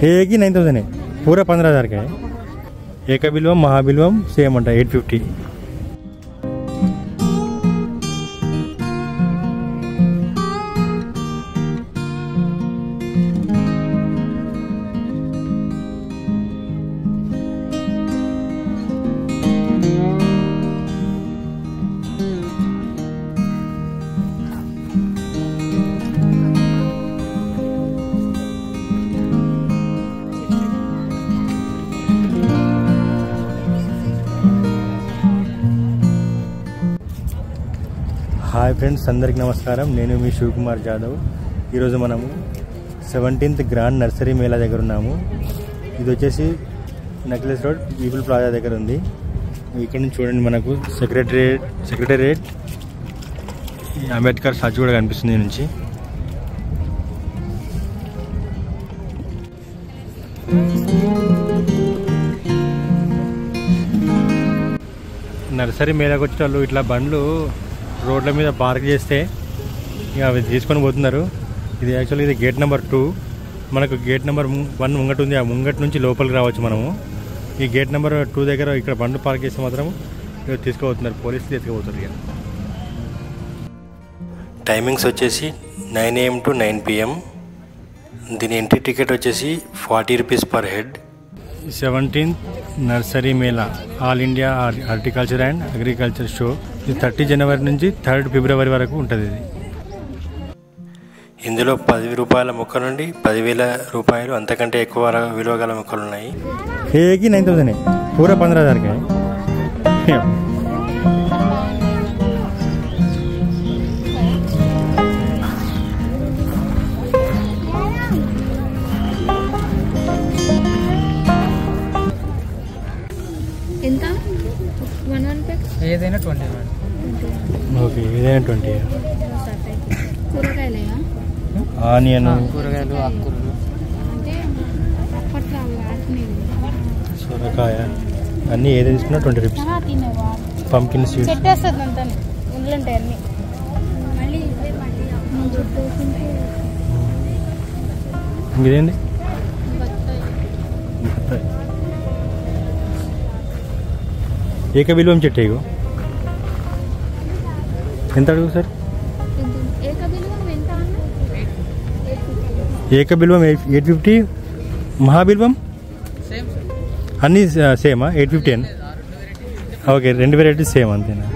एक ही 9000 है, पूरा 15000 का है। एकबिल्वम महाबिल्वम सेम अंట 850। హాయ్ ఫ్రెండ్స్, అందరికి నమస్కారం. నేను మీ శివకుమార్ జాదవ్. ఈరోజు మనము 17th గ్రాండ్ నర్సరీ మేళా దగ్గర ఉన్నాము. ఇది వచ్చేసి నెక్లెస్ రోడ్ పీపుల్ ప్లాజా దగ్గర ఉంది. ఇక్కడ నుంచి చూడండి, మనకు సెక్రటేరియట్ అంబేద్కర్ స్టాచ్యూ కూడా కనిపిస్తుంది నుంచి. నర్సరీ మేళాకి వచ్చే వాళ్ళు ఇట్లా బండ్లు రోడ్ల మీద పార్క్ చేస్తే ఇక అవి తీసుకొని పోతున్నారు. ఇది యాక్చువల్లీ ఇది గేట్ నెంబర్ 2. మనకు గేట్ నెంబర్ 1 ముంగట ఉంది. ఆ ముంగట నుంచి లోపలికి రావచ్చు మనము. ఈ గేట్ నెంబర్ 2 దగ్గర ఇక్కడ బండ్లు పార్క్ చేస్తే మాత్రం తీసుకుపోతున్నారు, పోలీసులు తీసుకుపోతారు. ఇక టైమింగ్స్ వచ్చేసి 9 AM to 9 PM. దీని ఎంట్రీ టికెట్ వచ్చేసి 40 rupees per head. 17th nursery Mela all India horticulture and agriculture show. ఇది 30 జనవరి నుంచి 3rd ఫిబ్రవరి వరకు ఉంటుంది. ఇది ఇందులో 10 రూపాయల మొక్క నుండి 10,000 రూపాయలు అంతకంటే ఎక్కువ విలువ గల మొక్కలు ఉన్నాయి. ఏకి 9000 है, पूरा 15000 का है. ఏదైనా 20. ఓకే, ఏదైనా 20. కూరగాయలేనా? ఆనియన్, కూరగాయలు, ఆకుకూరలు, సొరకాయ అన్నీ ఏది తీసుకున్నా 20 రూపీస్. పంకిన్ సీడ్స్ చెట్టేస్తుంది అంతా ఇంట్లో ఉంటాయి అన్నీ. ఇదేంటి? ఏకబిల్వం చెట్టు. ఇగో ఎంత అడుగు సార్? ఏకబిల్వం 850, మహాబిల్వం అన్నీ సేమా 850 అని? ఓకే, 2 వెరైటీస్ సేమ్ అంతేనా?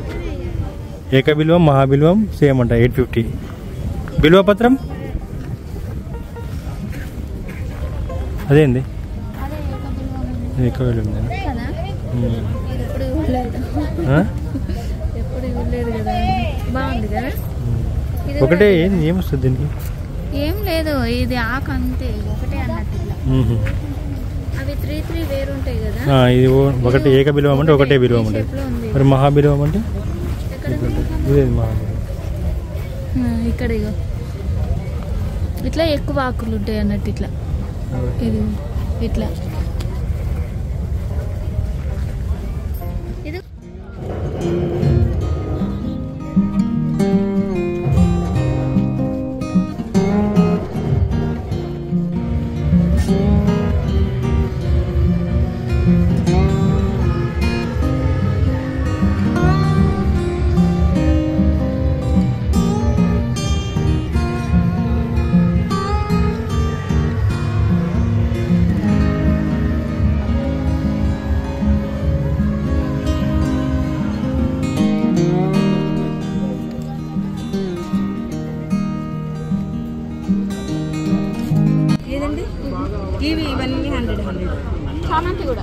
ఏకబిల్వం మహాబిల్వం సేమ్ అంట 850. బిల్వపత్రం అదేంది? ఏకబిల్వం ఒకటే. ఏమొస్తుంది దీనికి? ఏం లేదు, ఇది ఆకు అంతే, ఒకటే అన్నట్టు. అవి 3 వేరు ఉంటాయి కదా. ఇది ఒకటి ఏకబిల్వం అంటే ఒకటే బిల్వం ఉంటుంది. మరి మహాబిల్వం అంటే ఇదే మహాబిల్వం. ఇక్కడ ఇగో ఇట్లా ఎక్కువ ఆకులు ఉంటాయి అన్నట్టు. ఇట్లా ఇది ఇట్లా ఇది ఇవన్నీ 100 చామంతి కూడా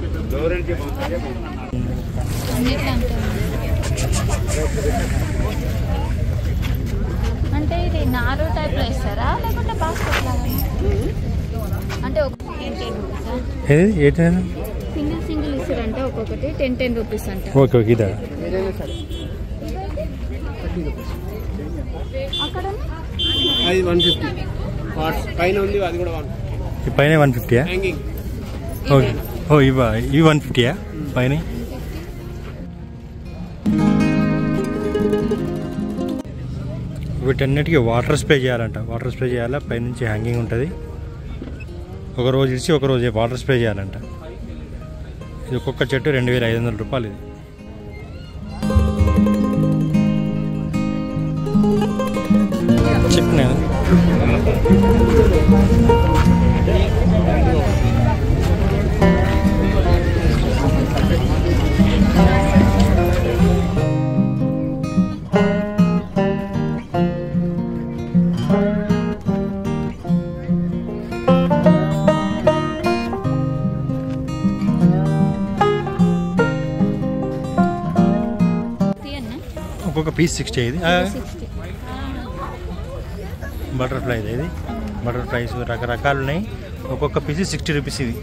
అంటే ఇది నారు టైప్లో ఇస్తారా లేకుంటే బాస్కెట్ లాగా? అంటే సింగిల్ ఇస్తారంటే ఒక్కొక్కటి 10 రూపీస్ అంట. ఓకే ఓకే, ఇదా? అక్కడ 150 పైన ఉంది, అది కూడా 150. పైన 150. ఓకే, ఓ ఇవి 150 పైన. వీటన్నిటికీ వాటర్ స్ప్రే చేయాలంట. వాటర్ స్ప్రే చేయాలా, పైనుంచి హ్యాంగింగ్ ఉంటుంది. ఒక రోజు ఇచ్చి ఒక రోజు వాటర్ స్ప్రే చేయాలంట. ఇది ఒక్కొక్క చెట్టు 2500 రూపాయలు. ఇది చికెన్ ఒక్కొక్క పీస్ 60. ఇది బటర్ఫ్లై. ఇది బటర్ఫ్లైస్ రకరకాలు ఉన్నాయి. ఒక్కొక్క పీస్ 60 రూపీస్. ఇది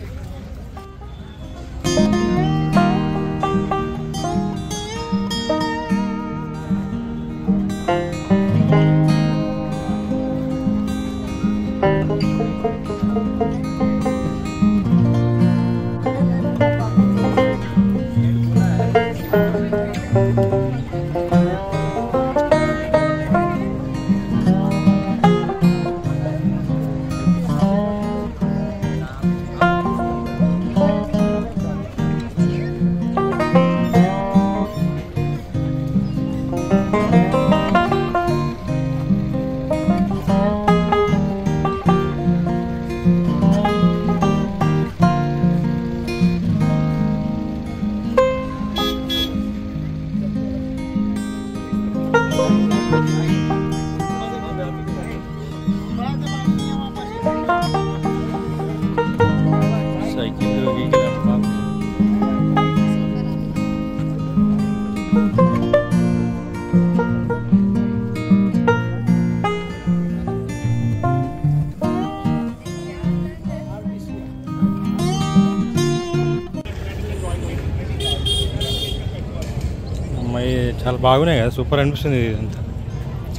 అమ్మాయి చాలా బాగున్నాయి కదా, సూపర్ అనిపిస్తుంది. ఇదంతా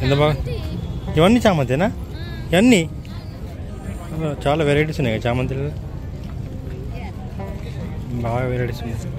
ఎంత బాగా. ఇవన్నీ చామంతేనా? ఇవన్నీ చాలా వెరైటీస్ ఉన్నాయి కదా చామంతిలో, బాగా వెరైటీస్ ఉన్నాయి.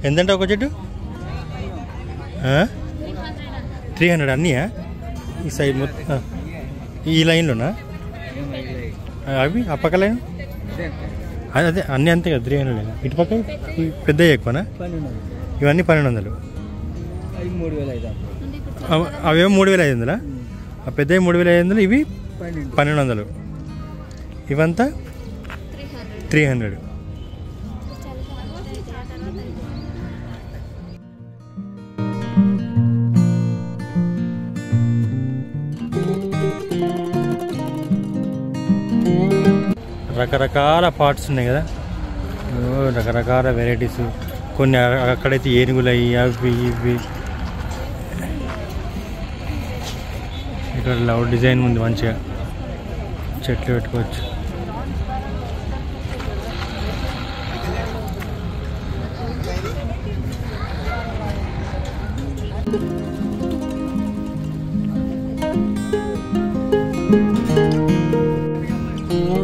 ఎంతంటే ఒక చెట్టు 300. అన్నీయా ఈ సైడ్ మొత్తం ఈ లైన్లోనా? అవి ఆ పక్క లైన్ అదే అన్నీ అంతే కదా 300. ఇటు పక్క పెద్ద ఎక్కువనా? ఇవన్నీ 1200. అవేమో 3500. ఆ పెద్దవి 3500. ఇవి 1200. ఇవంతా 300. రకరకాల పార్ట్స్ ఉన్నాయి కదా, రకరకాల వెరైటీస్. కొన్ని అక్కడైతే ఏనుగులు అయ్యి అవి ఇవి. ఇక్కడ లవ్ డిజైన్ ఉంది, మంచిగా చెట్లు పెట్టుకోవచ్చు.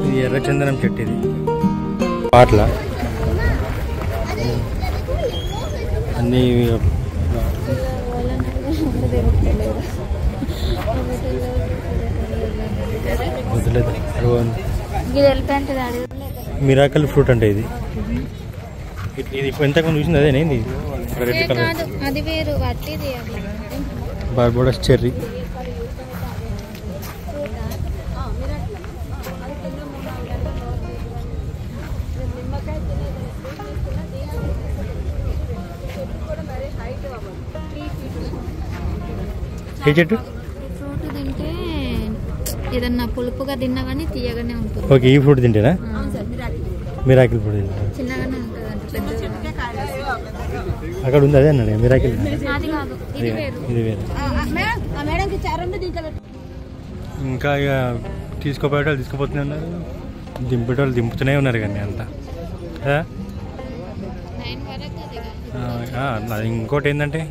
ఇది ఎర్రచందనం చెట్టు. ఇది పాట్ల అన్నీ మిరాకల్ ఫ్రూట్ అంటే ఇది. ఇది ఎంతకు చూసింది అదేనా? ఇది రెడ్ కలర్ బార్బోడస్ చెర్రీ. ఏ చెట్టు? ఫ్రూట్ తింటే ఏదన్నా పులుపుగా తిన్నా కానీ తీయగానే ఉంటుంది. ఓకే, ఈ ఫ్రూట్ తింటేనా? మిరాకిల్ ఫ్రూట్ తింటా. చిన్నగానే ఉంటుంది. అక్కడ ఉంది అదే అన్నాడు మిరాకిల్. ఇది వేరే. ఇంకా ఇక తీసుకోపోయేటోళ్ళు తీసుకుపోతూనే ఉన్నారు, దింపేటోళ్ళు దింపుతూనే ఉన్నారు కానీ అంతా. ఇంకోటి ఏంటంటే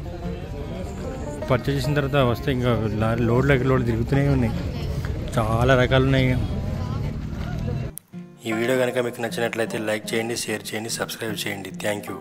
పర్చేస్ చేసిన తర్వాత వస్తే ఇంకా లోడ్లు తిరుగుతూనే ఉన్నాయి, చాలా రకాలు ఉన్నాయి. ఈ వీడియో కనుక మీకు నచ్చినట్లయితే లైక్ చేయండి, షేర్ చేయండి, సబ్స్క్రైబ్ చేయండి. Thank you.